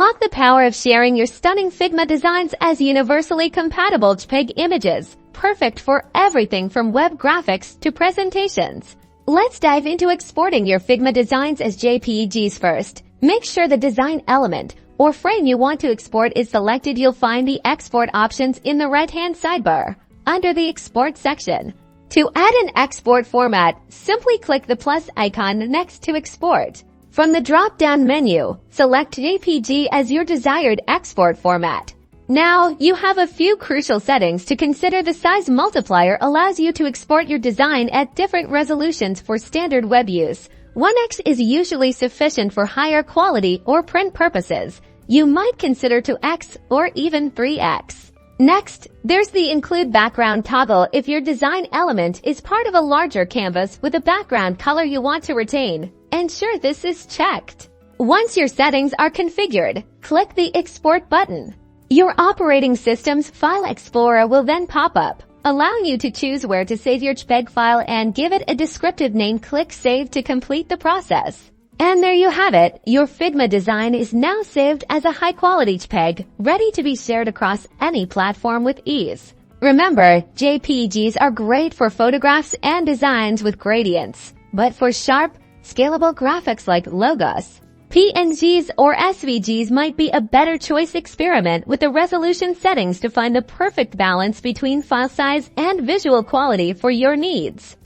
Unlock the power of sharing your stunning Figma designs as universally compatible JPEG images, perfect for everything from web graphics to presentations. Let's dive into exporting your Figma designs as JPEGs first. Make sure the design element or frame you want to export is selected. You'll find the export options in the right-hand sidebar under the export section. To add an export format, simply click the plus icon next to export. From the drop-down menu, select JPG as your desired export format. Now, you have a few crucial settings to consider. The size multiplier allows you to export your design at different resolutions for standard web use. 1x is usually sufficient for higher quality or print purposes. You might consider 2x or even 3x. Next, there's the include background toggle if your design element is part of a larger canvas with a background color you want to retain. Ensure this is checked. Once your settings are configured, click the Export button. Your operating system's File Explorer will then pop up, allowing you to choose where to save your JPEG file and give it a descriptive name. Click Save to complete the process. And there you have it. Your Figma design is now saved as a high-quality JPEG, ready to be shared across any platform with ease. Remember, JPEGs are great for photographs and designs with gradients, but for sharp, scalable graphics like logos, PNGs or SVGs might be a better choice. Experiment with the resolution settings to find the perfect balance between file size and visual quality for your needs.